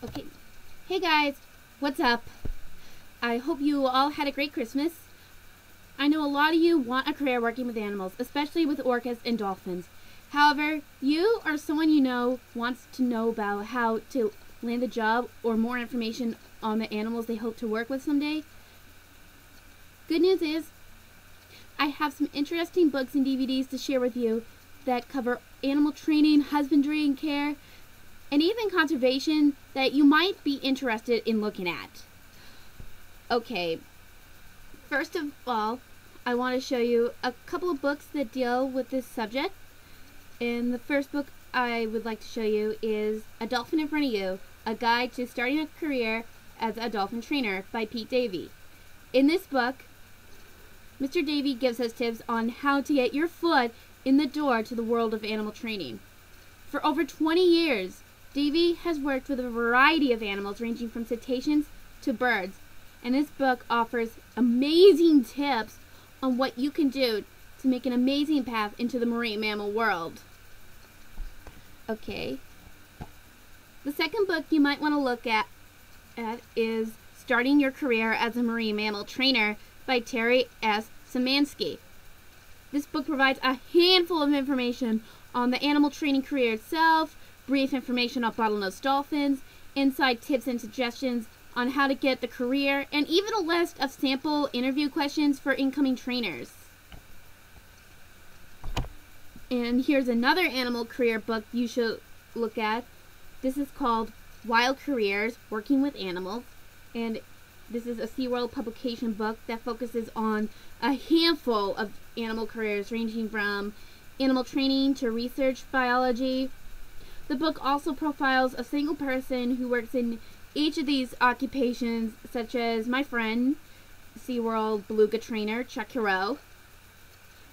Okay. Hey guys, what's up? I hope you all had a great Christmas. I know a lot of you want a career working with animals, especially with orcas and dolphins. However, you or someone you know wants to know about how to land a job or more information on the animals they hope to work with someday. Good news is, I have some interesting books and DVDs to share with you that cover animal training, husbandry and care, and even conservation that you might be interested in looking at. Okay, first of all, I want to show you a couple of books that deal with this subject. And the first book I would like to show you is A Dolphin in Front of You, A Guide to Starting a Career as a Dolphin Trainer by Pete Davey. In this book, Mr. Davey gives us tips on how to get your foot in the door to the world of animal training. For over 20 years, Davey has worked with a variety of animals ranging from cetaceans to birds, and this book offers amazing tips on what you can do to make an amazing path into the marine mammal world. Okay. The second book you might want to look at is Starting Your Career as a Marine Mammal Trainer by Terry S. Szymanski. This book provides a handful of information on the animal training career itself, brief information on bottlenose dolphins, inside tips and suggestions on how to get the career, and even a list of sample interview questions for incoming trainers. And here's another animal career book you should look at. This is called Wild Careers, Working with Animals, and this is a SeaWorld publication book that focuses on a handful of animal careers ranging from animal training to research biology. The book also profiles a single person who works in each of these occupations, such as my friend, SeaWorld beluga trainer Chuck Hero,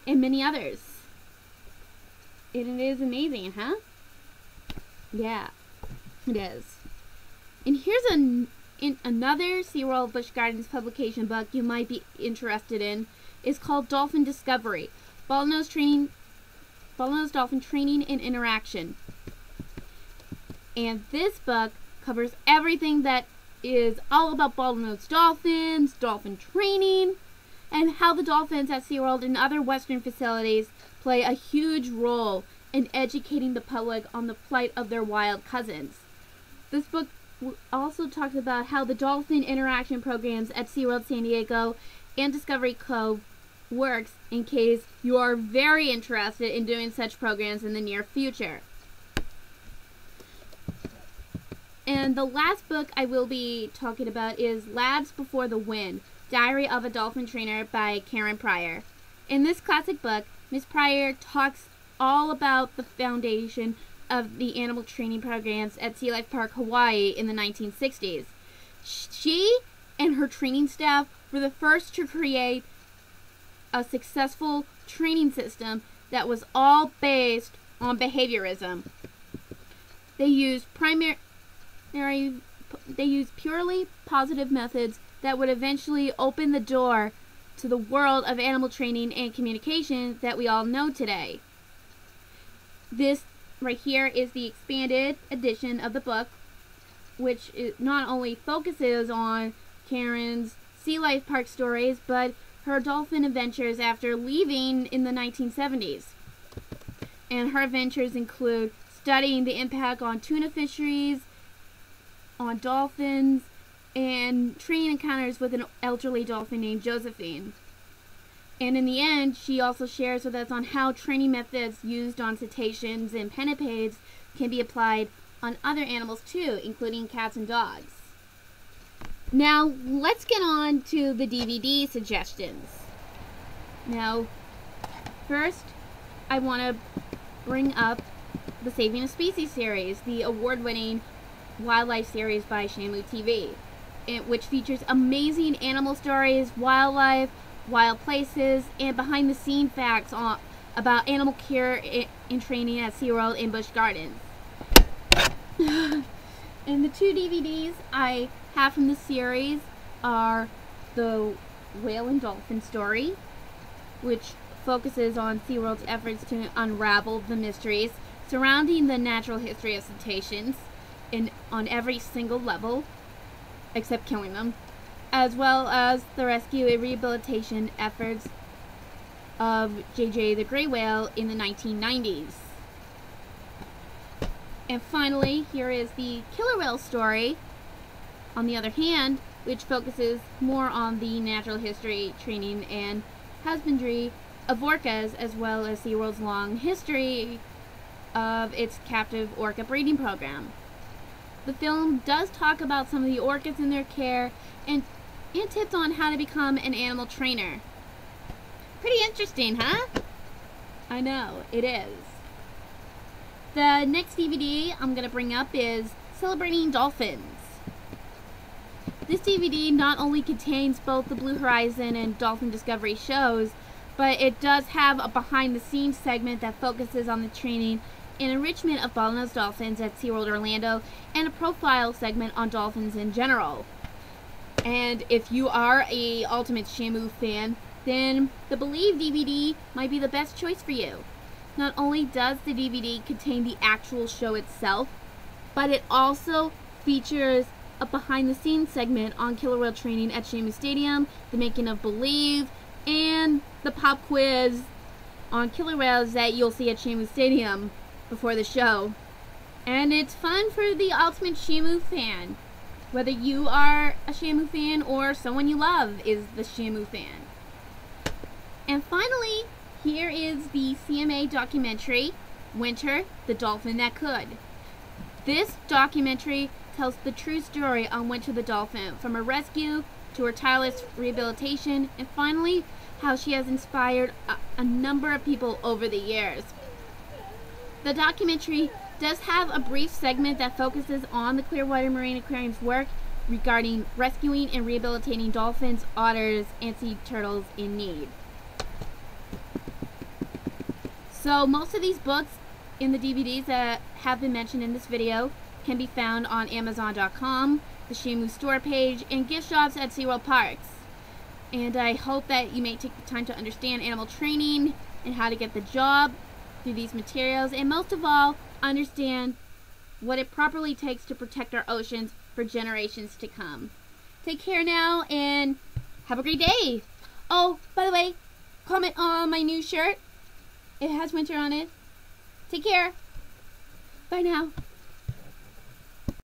and many others. And it is amazing, huh? Yeah, it is. And here's another SeaWorld Busch Gardens publication book you might be interested in. It's called Dolphin Discovery, Bottlenose Dolphin Training and Interaction. And this book covers everything that is all about bottlenose dolphins, dolphin training, and how the dolphins at SeaWorld and other Western facilities play a huge role in educating the public on the plight of their wild cousins. This book also talks about how the dolphin interaction programs at SeaWorld San Diego and Discovery Cove works, in case you are very interested in doing such programs in the near future. And the last book I will be talking about is Labs Before the Wind, Diary of a Dolphin Trainer by Karen Pryor. In this classic book, Ms. Pryor talks all about the foundation of the animal training programs at Sea Life Park, Hawaii in the 1960s. She and her training staff were the first to create a successful training system that was all based on behaviorism. They used purely positive methods that would eventually open the door to the world of animal training and communication that we all know today. This right here is the expanded edition of the book, which not only focuses on Karen's Sea Life Park stories, but her dolphin adventures after leaving in the 1970s. And her adventures include studying the impact on tuna fisheries, on dolphins, and training encounters with an elderly dolphin named Josephine. And in the end, she also shares with us on how training methods used on cetaceans and pinnipeds can be applied on other animals too, including cats and dogs. Now, let's get on to the DVD suggestions. Now, first, I want to bring up the Saving a Species series, the award-winning wildlife series by Shamu TV, which features amazing animal stories, wildlife, wild places, and behind-the-scene facts about animal care and training at SeaWorld and Busch Gardens. And the two DVDs I have from the series are the Whale and Dolphin story, which focuses on SeaWorld's efforts to unravel the mysteries surrounding the natural history of cetaceans, on every single level, except killing them, as well as the rescue and rehabilitation efforts of JJ the gray whale in the 1990s. And finally, here is the killer whale story, on the other hand, which focuses more on the natural history, training, and husbandry of orcas, as well as SeaWorld's long history of its captive orca breeding program. The film does talk about some of the orcas in their care and tips on how to become an animal trainer. Pretty interesting, huh? I know, it is. The next DVD I'm going to bring up is Celebrating Dolphins. This DVD not only contains both the Blue Horizon and Dolphin Discovery shows, but it does have a behind-the-scenes segment that focuses on the training and enrichment of bottlenose dolphins at SeaWorld Orlando, and a profile segment on dolphins in general. And if you are a Ultimate Shamu fan, then the Believe DVD might be the best choice for you. Not only does the DVD contain the actual show itself, but it also features a behind-the-scenes segment on killer whale training at Shamu Stadium, the making of Believe, and the pop quiz on killer whales that you'll see at Shamu Stadium before the show. And it's fun for the Ultimate Shamu fan, whether you are a Shamu fan or someone you love is the Shamu fan. And finally, here is the CMA documentary, Winter, the Dolphin That Could. This documentary tells the true story on Winter the dolphin, from her rescue to her tireless rehabilitation, and finally how she has inspired a number of people over the years. The documentary does have a brief segment that focuses on the Clearwater Marine Aquarium's work regarding rescuing and rehabilitating dolphins, otters, and sea turtles in need. So most of these books in the DVDs that have been mentioned in this video can be found on Amazon.com, the Shamu store page, and gift shops at SeaWorld Parks. And I hope that you may take the time to understand animal training and how to get the job through these materials, and most of all, understand what it properly takes to protect our oceans for generations to come. Take care now, and have a great day. Oh, by the way, comment on my new shirt. It has winter on it. Take care. Bye now.